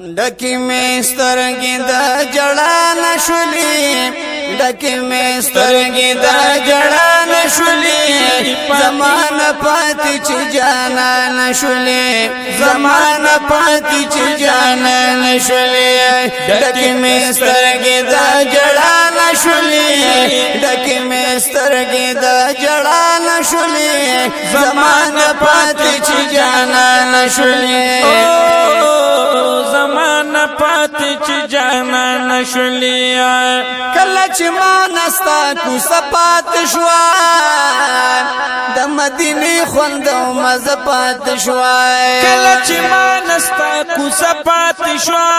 ډکی می سترګې د جړا نشولې ډکی می سترګې د جړا نشولې زمانہ پاتې چې جانا نشولې زمانہ پاتې چې جانا نشولې ډکی می سترګې د جړا نشولې ډکی می سترګې د جړا نشولې زمانہ پاتې چې جانا نشولې زمانہ پاتې چې جانا نشولې کله چې ما نستا کو سپات شوا د مدینه خوند او مزه پات شوا کله چې ما نستا کو سپات شوا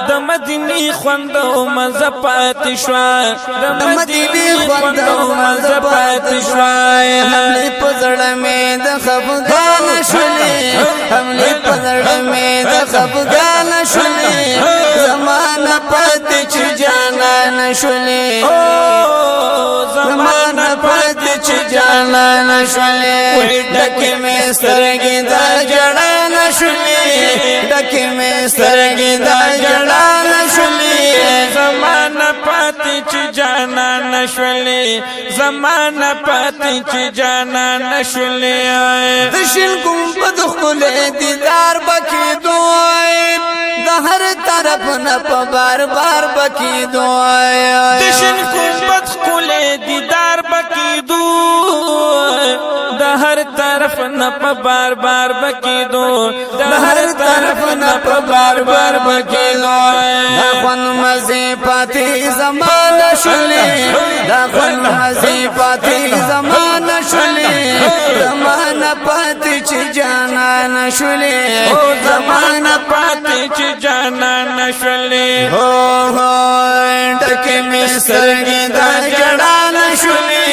د مدینه خوند او مزه پات شوا د مدینه خوند او مزه پات شوا حمله پزړه مې د خفګان شولې حمله پزړه مې د خفګان شولې زمانہ پاتې چې جانا نشولې زمانہ پاتې چې جانا نشولې ډکه مې سترګې د جړا نشولې ډکه مې سترګې د جړا نشولې زمانہ پاتې چې جانا نشولې زمانہ پاتې چې جانا نشولې د شین ګمبد خلې دیدار بکې دوی د هر طرف نه په بار بار بکې دوی د شین ګمبد خلې دیدار بکې دوی د هر طرف نه په بار بار بکې دوی د هر طرف نه په بار بار بکې دوی دا خون مزه پاتې زمانہ شولې دا خون مزه پاتې زمانہ شولې زمانہ پاتې چې جانا نشولې زمانہ پاتې چې جانا نشولې هو ډکه مې سترګې د جړا نشولې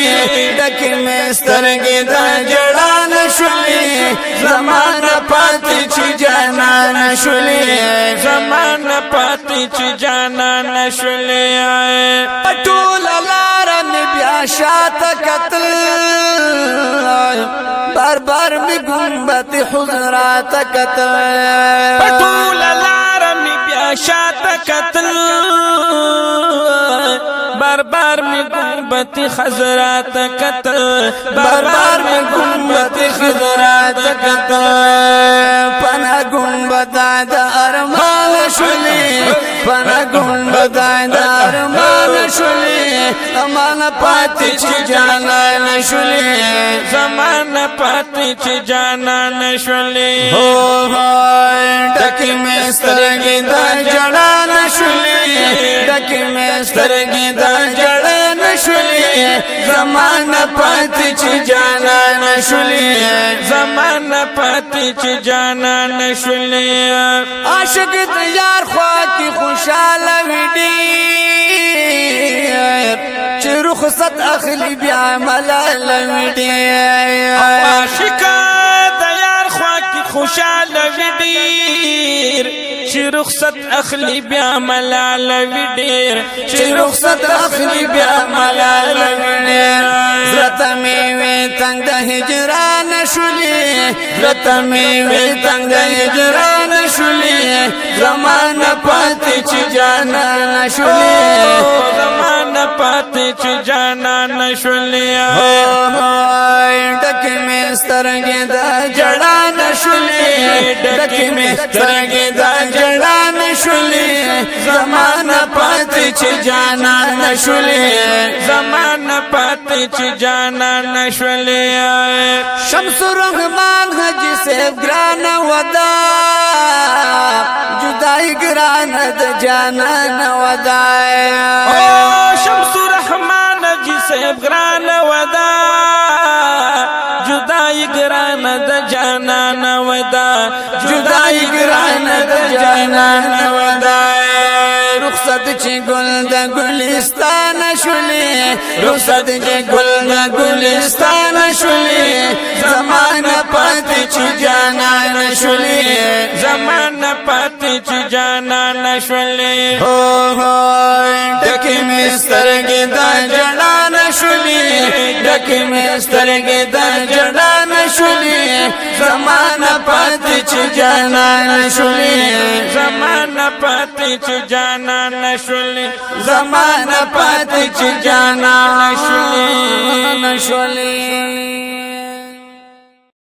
ډکه مې سترګې د جړا نشولې زمانہ پاتې چې جانا نشولې زمانہ پاتې چې جانا نشولې ټول لار مې بیا شاته قتل بار بار می گنبت حضرات قتل ټول لار می بیا شاته قتل بار بار می گنبت حضرات قتل بار بار می گنبت حضرات قتل پنا گنبت د ارمان شولې پنا گنبت د ارمان شولې امانه پاتې چې جانا نشولې زمانہ پاتې چې جانا نشولې هو ډکه مې سترګې د جړا نشولې ډکه مې سترګې د جړا نشولې زمانہ پاتې چې جانا نشولې زمانہ پاتې چې جانا نشولې عاشق د یار خوا کې خوشاله وډي چې رخصت اخلي بیا ملال وډي عاشق د یار خوا کې خوشاله وډیر چې رخصت اخلي بیا ملال وډیر چې رخصت اخلي بیا ملال وډیر زړه مې وې تنگ د هجران شولې زړه مې وې تنگ د هجران شولې زمانہ پاتې چې جانا نشولې زمانہ پاتې چې جانا نشولې ډکه مې سترګې د جړا نشولې ډکه مې سترګې د جړا نشولې زمانہ پاتې چې جانا نشولې زمانہ پاتې چې جانا نشولې شمس الرحمن حجی صاحب ګران ودا جدائی ګران د جانا ودا شمس الرحمن حجی صاحب ګران ودا جدائی ګران د جانا ودا جدائی ګران د جانا ودا رخصت چې ګل د ګلستان شولې رخصت چې ګل د ګلستان شولې زمانہ پاتې چې جانا نشولې زمانہ پاتې چې جانا نشولې ډکه مې سترګې د جړا نشولې ډکه مې سترګې د جړا نشولې زمانہ پاتې چې جانا نشولې زمانہ پاتی چو جانا نشولی زمانہ پاتی چو جانا نشولی